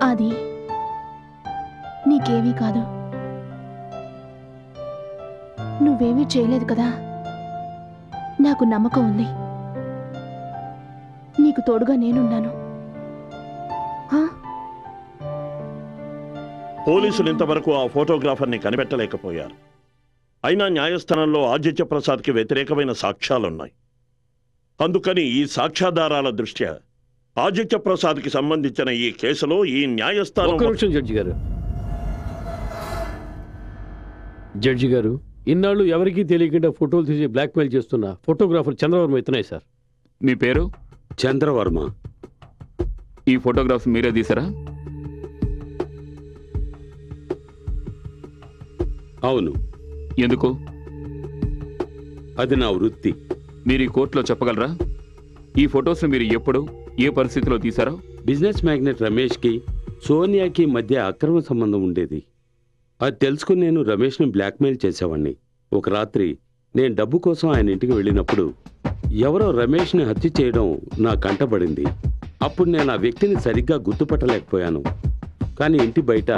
అది నీకేమీ కాదు. నువ్వేమీ చేయలేదు కదా. నాకు నమ్మకం ఉంది. నీకు తోడుగా నేనున్నాను. పోలీసులు ఇంతవరకు ఆ ఫోటోగ్రాఫర్ని కనిపెట్టలేకపోయారు. అయినా న్యాయస్థానంలో ఆదిత్య ప్రసాద్కి వ్యతిరేకమైన సాక్ష్యాలున్నాయి. అందుకని ఈ సాక్ష్యాధారాల దృష్ట్యా ఆదిత్య ప్రసాద్కి సంబంధించిన ఈ కేసులో ఈ న్యాయస్థానం... జడ్జి గారు, ఇన్నాళ్ళు ఎవరికీ తెలియకుండా ఫోటోలు తీసి బ్లాక్మెయిల్ చేస్తున్న ఫోటోగ్రాఫర్ చంద్రవర్మ ఇతనే సార్. మీ పేరు? చంద్రవర్మ. ఈ ఫోటోగ్రాఫ్స్ మీరే తీసారా? అవును. ఎందుకు? అది నా వృత్తి. మీరు ఈ కోర్టులో చెప్పగలరా ఈ ఫొటోస్ మీరు ఎప్పుడు ఏ పరిస్థితిలో తీశారో? బిజినెస్ మ్యాగ్నెట్ రమేష్కి సోనియాకి మధ్య అక్రమ సంబంధం ఉండేది. అది తెలుసుకుని నేను రమేష్ని బ్లాక్మెయిల్ చేసేవాడిని. ఒక రాత్రి నేను డబ్బు కోసం ఆయన ఇంటికి వెళ్ళినప్పుడు ఎవరో రమేష్ని హత్య చేయడం నా కంటపడింది. అప్పుడు నేను ఆ వ్యక్తిని సరిగ్గా గుర్తుపట్టలేకపోయాను. కానీ ఇంటి బయట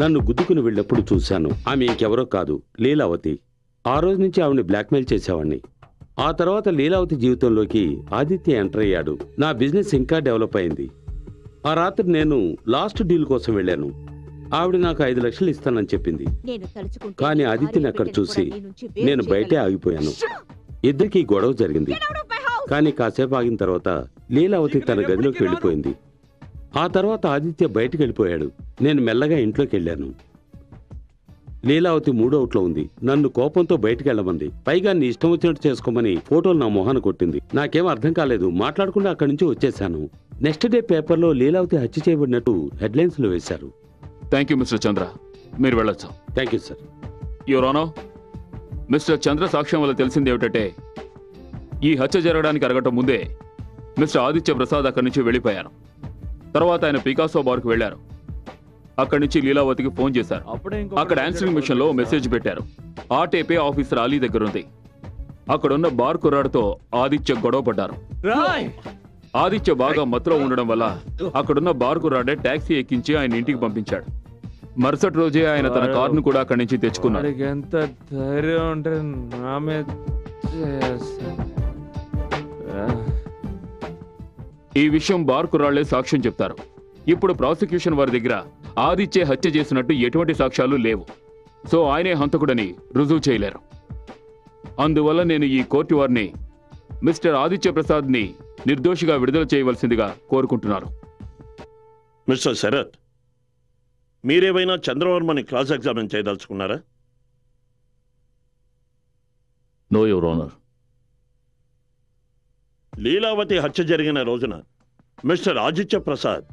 నన్ను గుద్దుకుని వెళ్ళినప్పుడు చూశాను. ఆమె ఇంకెవరో కాదు, లీలావతి. ఆ రోజు నుంచి ఆవిడని బ్లాక్మెయిల్ చేసేవాడిని. ఆ తర్వాత లీలావతి జీవితంలోకి ఆదిత్య ఎంటర్ అయ్యాడు. నా బిజినెస్ ఇంకా డెవలప్ అయింది. ఆ రాత్రి నేను లాస్ట్ డీల్ కోసం వెళ్ళాను. ఆవిడ నాకు 5 లక్షలు ఇస్తానని చెప్పింది. కానీ ఆదిత్యని అక్కడ చూసి నేను బయటే ఆగిపోయాను. ఇద్దరికీ గొడవ జరిగింది. కానీ కాసేపు ఆగిన తర్వాత లీలావతి తన గదిలోకి వెళ్ళిపోయింది. ఆ తర్వాత ఆదిత్య బయటికి వెళ్ళిపోయాడు. నేను మెల్లగా ఇంట్లోకి వెళ్ళాను. లీలావతి మూడవుట్లో ఉంది. నన్ను కోపంతో బయటికి వెళ్ళమంది. పైగా నీ ఇష్టం వచ్చినట్టు చేసుకోమని ఫోటోలు నా మొహాన కొట్టింది. నాకేం అర్థం కాలేదు. మాట్లాడకుండా అక్కడి నుంచి వచ్చేశాను. నెక్స్ట్ డే పేపర్లో లీలావతి హత్య చేయబడినట్టు హెడ్లైన్స్ లో వేశారు. థ్యాంక్ యూ మిస్టర్ చంద్ర, మీరు వెళ్ళొచ్చు. Thank you sir. Your honour, mister Chandra సాక్ష్యం వల్ల తెలిసింది ఏమిటంటే ఈ హత్య జరగడానికి అరగటం ముందే మిస్టర్ ఆదిత్య ప్రసాద్ అక్కడి నుంచి వెళ్ళిపోయారు. తర్వాత ఆయన పికాసో బార్కు వెళ్లారు. అక్కడి నుంచి లీలావతికి ఫోన్ చేశారు. అక్కడ ఆన్సరింగ్ మిషన్ లో మెసేజ్ పెట్టారు. ఆ టేపే ఆఫీసర్ అలీ దగ్గర ఉంది. అక్కడున్న బార్ కుర్రాడితో ఆదిత్య గొడవ పడ్డారు. ఆదిత్య బాగా మత్తులో ఉండడం వల్ల అక్కడున్న బార్ కుర్రాడే టాక్సీ ఎక్కించి ఆయన ఇంటికి పంపించాడు. మరుసటి రోజే ఆయన తన కారును కూడా అక్కడి నుంచి తెచ్చుకున్నాడు. ఈ విషయం బార్ కుర్రాళ్లే సాక్ష్యం చెప్తారు. ఇప్పుడు ప్రాసిక్యూషన్ వారి దగ్గర ఆదిత్య హత్య చేసినట్టు ఎటువంటి సాక్ష్యాలు లేవు. సో ఆయనే హంతకుడని రుజువు చేయలేరు. అందువల్ల నేను ఈ కోర్టు వారిని మిస్టర్ ఆదిత్య ప్రసాద్ ని నిర్దోషిగా విడుదల చేయవలసిందిగా కోరుకుంటున్నారు. మిస్టర్ శరత్, మీరేమైనా చంద్రవర్మని క్రాస్ ఎగ్జామిన్ చేయదలుచుకున్నారా? No your honour. లీలావతి హత్య జరిగిన రోజున మిస్టర్ ఆదిత్య ప్రసాద్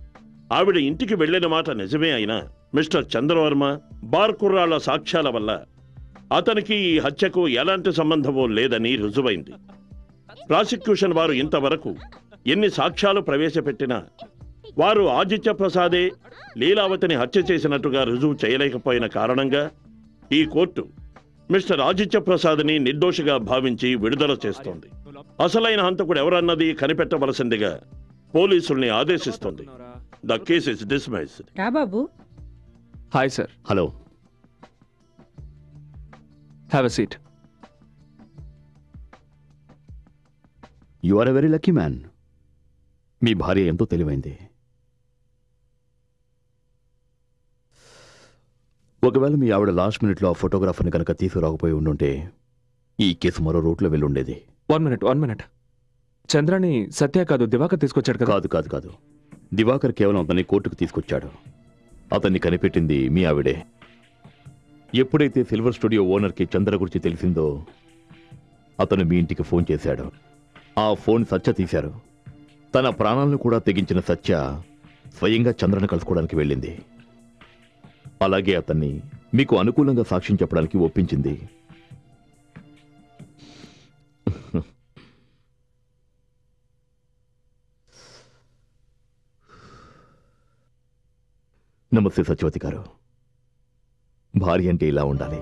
ఆవిడ ఇంటికి వెళ్లిన మాట నిజమే అయినా మిస్టర్ చంద్రవర్మ బార్ కుర్రాళ్ల సాక్ష్యాల వల్ల అతనికి ఈ హత్యకు ఎలాంటి సంబంధమూ లేదని రుజువైంది. ప్రాసిక్యూషన్ వారు ఇంతవరకు ఎన్ని సాక్ష్యాలు ప్రవేశపెట్టినా వారు ఆదిత్య ప్రసాదే లీలావతిని హత్య చేసినట్టుగా రుజువు చేయలేకపోయిన కారణంగా ఈ కోర్టు మిస్టర్ ఆదిత్య ప్రసాద్ని నిర్దోషిగా భావించి విడుదల చేస్తోంది. అసలైన హంతకుడు ఎవరన్నది కనిపెట్టవలసిందిగా పోలీసుల్ని ఆదేశిస్తోంది. The case is dismissed. Babu. Hi sir. Hello. Have a seat. You are a very lucky man. మీ భార్య ఎంతో తెలివైంది. ఒకవేళ మీ ఆవిడ లాస్ట్ మినిట్లో ఆ ఫోటోగ్రాఫర్ని కనుక తీసుకురాకపోయి ఉండుంటే ఈ కేసు మరో రూట్లో వెళ్ళుండేది. 1 మినిట్. చంద్రాని సత్య కాదు దివాకర్ తీసుకొచ్చాడు కదా? కాదు. దివాకర్ కేవలం అతన్ని కోర్టుకు తీసుకొచ్చాడు. అతన్ని కనిపెట్టింది మీ ఆవిడే. ఎప్పుడైతే సిల్వర్ స్టూడియో ఓనర్కి చంద్ర గురించి తెలిసిందో అతను మీ ఇంటికి ఫోన్ చేశాడు. ఆ ఫోన్ సత్య తీశారు. తన ప్రాణాలను కూడా తెగించిన సత్య స్వయంగా చంద్రను కలుసుకోవడానికి వెళ్ళింది. అలాగే అతన్ని మీకు అనుకూలంగా సాక్ష్యం చెప్పడానికి ఒప్పించింది. నమస్తే సత్యవతి గారు. భార్య అంటే ఇలా ఉండాలి.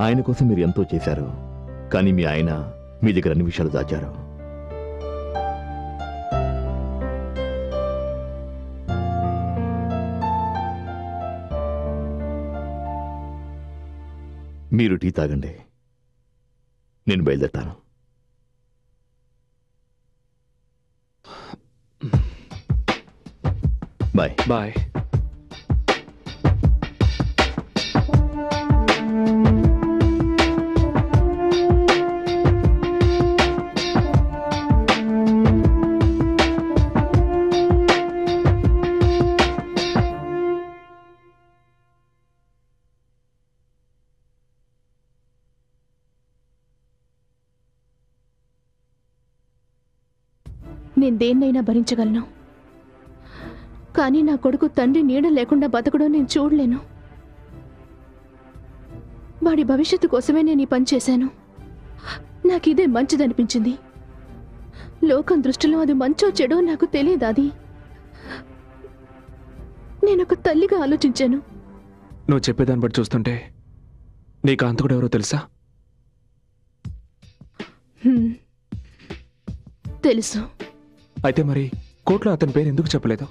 ఆయన కోసం మీరు ఎంతో చేశారు. కానీ మీ ఆయన మీ దగ్గర అన్ని విషయాలు దాచారు. మీరు టీ తాగండి, నేను బయలుదేరుతాను. బాయ్. బాయ్. నేను దేన్నైనా భరించగలను, కానీ నా కొడుకు తండ్రి నీడ లేకుండా బతకడం నేను చూడలేను. వాడి భవిష్యత్తు కోసమే నేను ఈ పని చేశాను. నాకిదే మంచిదనిపించింది. లోకం దృష్టిలో అది మంచో చెడో నాకు తెలియదు. అది నేనొక తల్లిగా ఆలోచించాను. నువ్వు చెప్పేదాన్ని బట్టి చూస్తుంటే నీకు అంతకుడు ఎవరో తెలుసా? తెలుసు. అయితే మరి కోర్టులో అతని పేరు ఎందుకు చెప్పలేదు?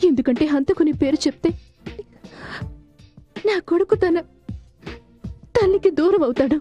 ఎందుకంటే హంతకుని పేరు చెప్తే నా కొడుకు తన తల్లికి దూరం అవుతాడు.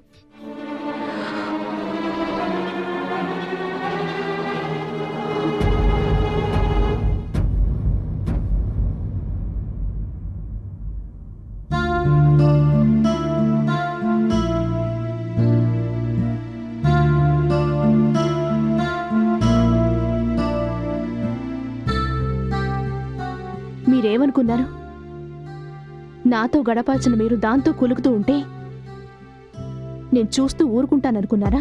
మీరేమనుకున్నారు? నాతో గడపాల్సిన మీరు దాంతో కులుకుతూ ఉంటే నేను చూస్తూ ఊరుకుంటాననుకున్నారా?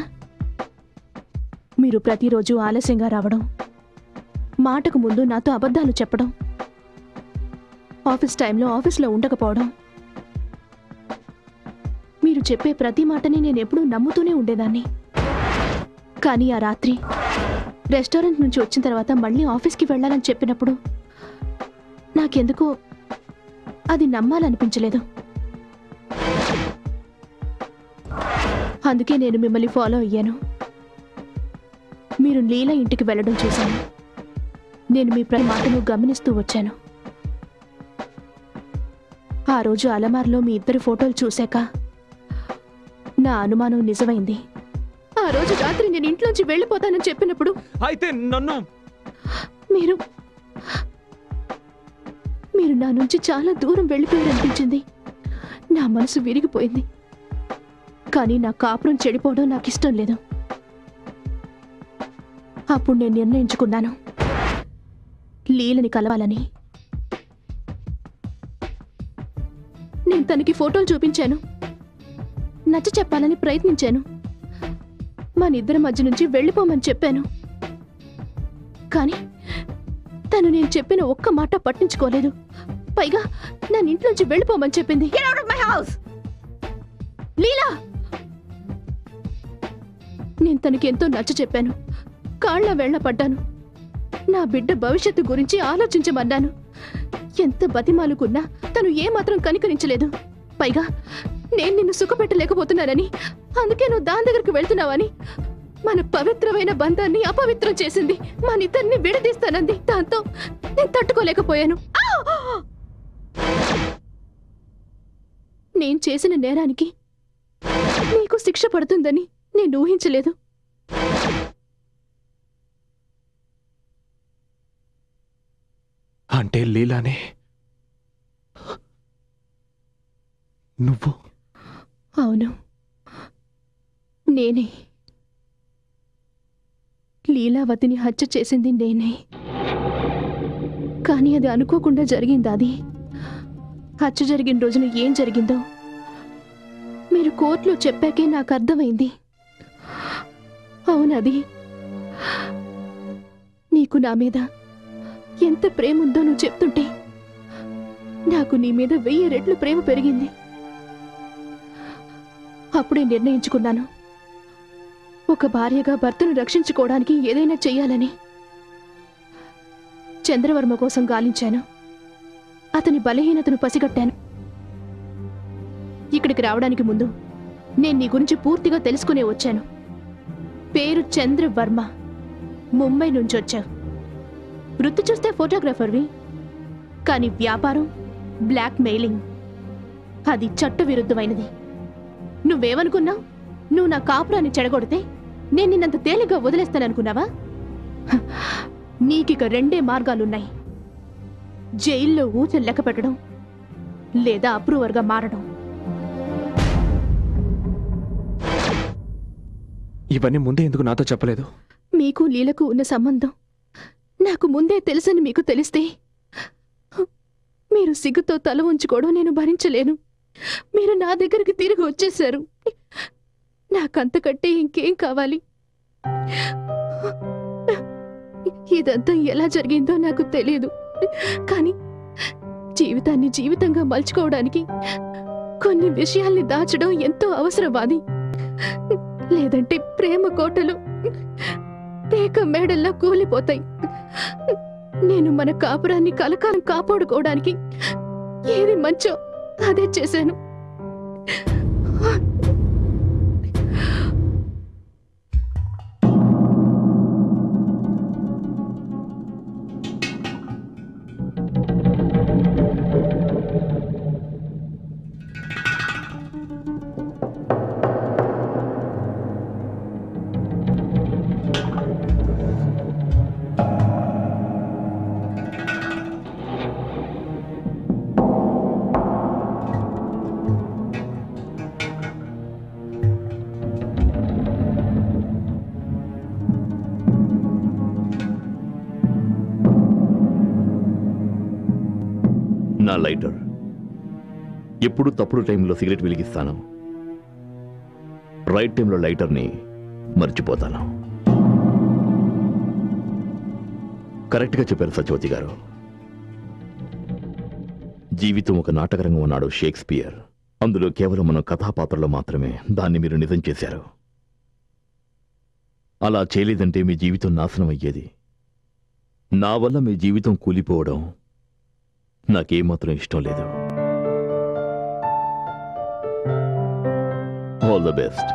మీరు ప్రతిరోజు ఆలస్యంగా రావడం, మాటకు ముందు నాతో అబద్ధాలు చెప్పడం, ఆఫీస్ టైంలో ఆఫీస్లో ఉండకపోవడం, మీరు చెప్పే ప్రతి మాటని నేను ఎప్పుడూ నమ్ముతూనే ఉండేదాన్ని. కానీ ఆ రాత్రి రెస్టారెంట్ నుంచి వచ్చిన తర్వాత మళ్ళీ ఆఫీస్కి వెళ్ళాలని చెప్పినప్పుడు నాకెందుకో అది నమ్మాలనిపించలేదు. అందుకే నేను మిమ్మల్ని ఫాలో అయ్యాను. మీరు లీలా ఇంటికి వెళ్ళడం చూశాను. నేను మీ ప్రతి మాటను గమనిస్తూ వచ్చాను. ఆ రోజు అలమార్లో మీ ఇద్దరి ఫోటోలు చూశాక నా అనుమానం నిజమైంది. ఆ రోజు రాత్రి నేను ఇంట్లోంచి వెళ్ళిపోతానని చెప్పినప్పుడు అయితే నన్ను మీరు నా నుంచి చాలా దూరం వెళ్ళిపోయారనిపించింది. నా మనసు విరిగిపోయింది. కానీ నా కాపురం చెడిపోవడం నాకు ఇష్టం లేదు. అప్పుడు నేను నిర్ణయించుకున్నాను, లీలని కలవాలని. నేను తనకి ఫోటోలు చూపించాను, నచ్చ చెప్పాలని ప్రయత్నించాను, మనిద్దరి మధ్య నుంచి వెళ్ళిపోమని చెప్పాను. కానీ తను నేను చెప్పిన ఒక్క మాట పట్టించుకోలేదు. పైగా నన్ను ఇంట్లోంచి వెళ్ళిపోమని చెప్పింది. లీలా! నేను తనకి ఎంతో నచ్చ చెప్పాను, కాళ్ళ వేళ్ల పడ్డాను, నా బిడ్డ భవిష్యత్తు గురించి ఆలోచించమన్నాను. ఎంత బతిమాలుకున్నా తను ఏమాత్రం కనికరించలేదు. పైగా నేను నిన్ను సుఖపెట్టలేకపోతున్నానని, అందుకే నువ్వు దాని దగ్గరికి వెళ్తున్నావని, మన పవిత్రమైన బంధాన్ని అపవిత్రం చేసింది, మనిద్దరిని విడదీస్తానంది. దాంతో నేను తట్టుకోలేకపోయాను. నేను చేసిన నేరానికి నీకు శిక్ష పడుతుందని నేను ఊహించలేదు. అంటే లీలానే నువ్వు? అవును, నేనే. లీలావతిని హత్య చేసింది నేనే. కానీ అది అనుకోకుండా జరిగింది. అది హత్య జరిగిన రోజున ఏం జరిగిందో మీరు కోర్టులో చెప్పాకే నాకు అర్థమైంది. అవునది నీకు నా మీద ఎంత ప్రేమ ఉందో నువ్వు చెప్తుంటే నాకు నీ మీద 1000 రెట్లు ప్రేమ పెరిగింది. అప్పుడే నిర్ణయించుకున్నాను, ఒక భార్యగా భర్తను రక్షించుకోవడానికి ఏదైనా చెయ్యాలని. చంద్రవర్మ కోసం గాలించాను, అతని బలహీనతను పసిగట్టాను. ఇక్కడికి రావడానికి ముందు నేను నీ గురించి పూర్తిగా తెలుసుకునే వచ్చాను. పేరు చంద్రవర్మ, ముంబై నుంచి వచ్చావు. వృత్తి చూస్తే ఫోటోగ్రాఫర్వి, కానీ వ్యాపారం బ్లాక్ మెయిలింగ్. అది చట్టవిరుద్ధమైనది. నువ్వేమనుకున్నావు? నువ్వు నా కాపురాన్ని చెడగొడితే నేను నిన్నంత తేలిగ్గా వదిలేస్తాననుకున్నావా? నీకిక 2 మార్గాలున్నాయి. జైల్లో ఊచలు లెక్క పెట్టడం, లేదా అప్రూవర్గా మారడం. ఇవన్నీ ముందే ఎందుకు నాతో చెప్పలేదు? మీకు లీలకు ఉన్న సంబంధం నాకు ముందే తెలుసని మీకు తెలిస్తే మీరు సిగ్గుతో తల ఉంచుకోవడం నేను భరించలేను. మీరు నా దగ్గరికి తిరిగి వచ్చేశారు. నాకంతకంటే ఇంకేం కావాలి? ఇదంతా ఎలా జరిగిందో నాకు తెలియదు, కానీ జీవితాన్ని జీవితంగా మలుచుకోవడానికి కొన్ని విషయాల్ని దాచడం ఎంతో అవసరమాది. లేదంటే ప్రేమ కోటలు పేక మేడల్లా కూలిపోతాయి. నేను మన కాపురాన్ని కలకాలం కాపాడుకోవడానికి ఏది మంచో అదే చేశాను. నా లైటర్ ఎప్పుడు తప్పుడు టైంలో సిగరెట్ వెలిగిస్తాను, రైట్ టైంలో లైటర్ని మర్చిపోతాను. కరెక్ట్గా చెప్పారు సత్యవతి గారు. జీవితం ఒక నాటకరంగం అన్నాడు షేక్స్పియర్. అందులో కేవలం మనం కథాపాత్రలో మాత్రమే. దాన్ని మీరు నిజం చేశారు. అలా చేయలేదంటే మీ జీవితం నాశనం అయ్యేది. నా వల్ల మీ జీవితం కూలిపోవడం నాకేమాత్రం ఇష్టం లేదు. All the best.